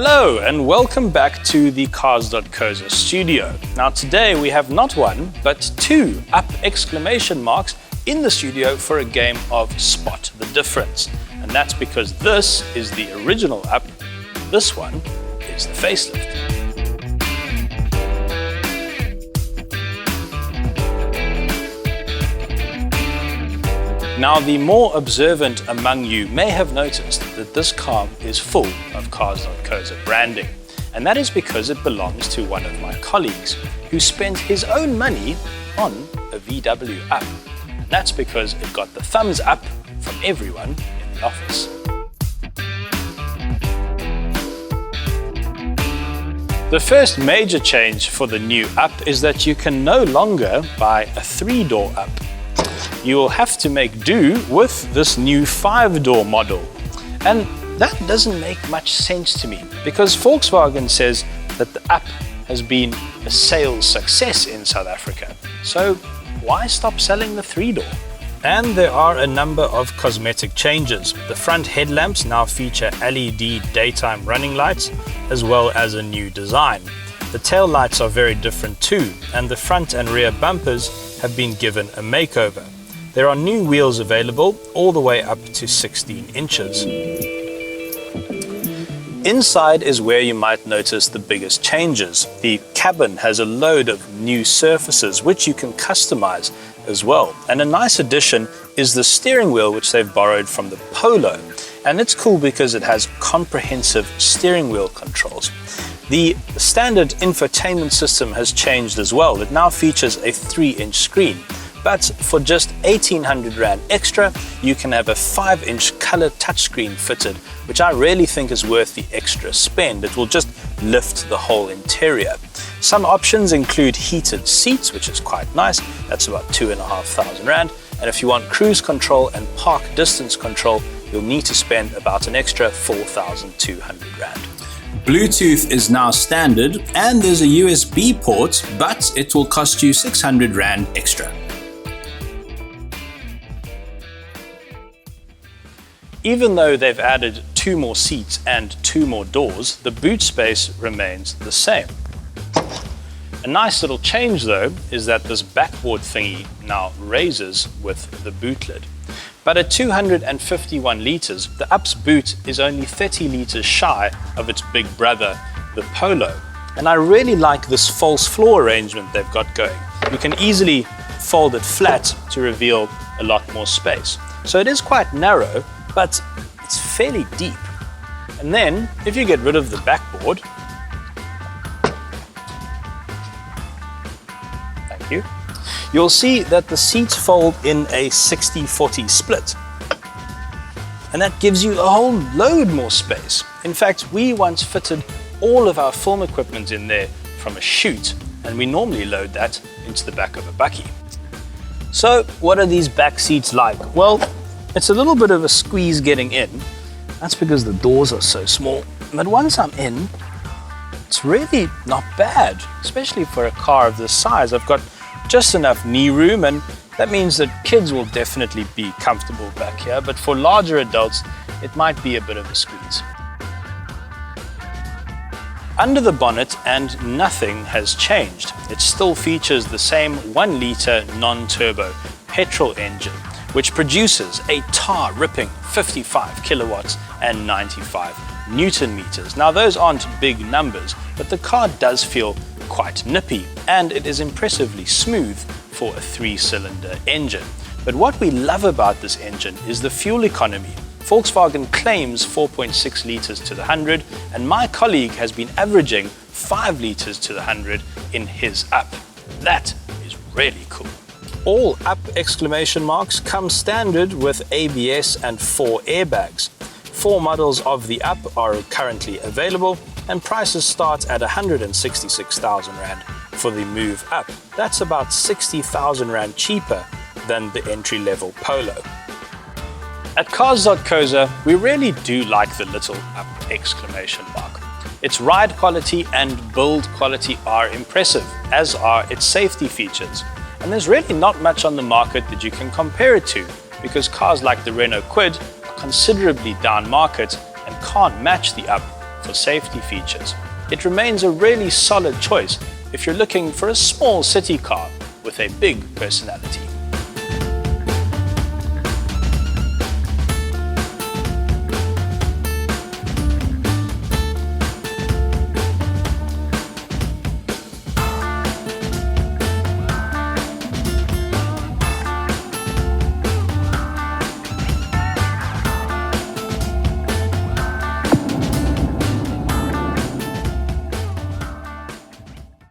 Hello and welcome back to the Cars.co.za studio. Now today we have not one, but two up exclamation marks in the studio for a game of Spot the Difference. And that's because this is the original up, this one is the facelift. Now, the more observant among you may have noticed that this car is full of Cars.co.za branding. And that is because it belongs to one of my colleagues who spent his own money on a VW up. And that's because it got the thumbs up from everyone in the office. The first major change for the new up is that you can no longer buy a 3-door up. You will have to make do with this new 5-door model. And that doesn't make much sense to me because Volkswagen says that the up has been a sales success in South Africa. So why stop selling the 3-door? And there are a number of cosmetic changes. The front headlamps now feature LED daytime running lights as well as a new design. The tail lights are very different too, and the front and rear bumpers have been given a makeover. There are new wheels available all the way up to 16 inches. Inside is where you might notice the biggest changes. The cabin has a load of new surfaces which you can customize as well. And a nice addition is the steering wheel, which they've borrowed from the Polo. And it's cool because it has comprehensive steering wheel controls. The standard infotainment system has changed as well. It now features a 3-inch screen. But for just 1,800 Rand extra, you can have a 5-inch color touchscreen fitted, which I really think is worth the extra spend. It will just lift the whole interior. Some options include heated seats, which is quite nice. That's about 2,500 Rand. And if you want cruise control and park distance control, you'll need to spend about an extra 4,200 Rand. Bluetooth is now standard, and there's a USB port, but it will cost you 600 Rand extra. Even though they've added 2 more seats and 2 more doors, the boot space remains the same. A nice little change though is that this backboard thingy now raises with the boot lid. But at 251 litres, the up's boot is only 30 litres shy of its big brother, the Polo. And I really like this false floor arrangement they've got going. You can easily fold it flat to reveal a lot more space. So it is quite narrow, but it's fairly deep. And then, if you get rid of the backboard, thank you, you'll see that the seats fold in a 60-40 split. And that gives you a whole load more space. In fact, we once fitted all of our film equipment in there from a chute, and we normally load that into the back of a bakkie. So, what are these back seats like? Well, it's a little bit of a squeeze getting in. That's because the doors are so small. But once I'm in, it's really not bad, especially for a car of this size. I've got just enough knee room, and that means that kids will definitely be comfortable back here. But for larger adults, it might be a bit of a squeeze. Under the bonnet, and nothing has changed. It still features the same 1-litre non-turbo petrol engine, which produces a tar-ripping 55 kilowatts and 95 Newton meters. Now, those aren't big numbers, but the car does feel quite nippy, and it is impressively smooth for a 3-cylinder engine. But what we love about this engine is the fuel economy. Volkswagen claims 4.6 litres to the 100, and my colleague has been averaging 5 litres to the 100 in his up. That is really cool. All up exclamation marks come standard with ABS and 4 airbags. 4 models of the up are currently available, and prices start at 166,000 Rand for the move up. That's about 60,000 Rand cheaper than the entry-level Polo. At Cars.co.za, we really do like the little up exclamation mark. Its ride quality and build quality are impressive, as are its safety features. And there's really not much on the market that you can compare it to, because cars like the Renault Kwid are considerably down market and can't match the up for safety features. It remains a really solid choice if you're looking for a small city car with a big personality.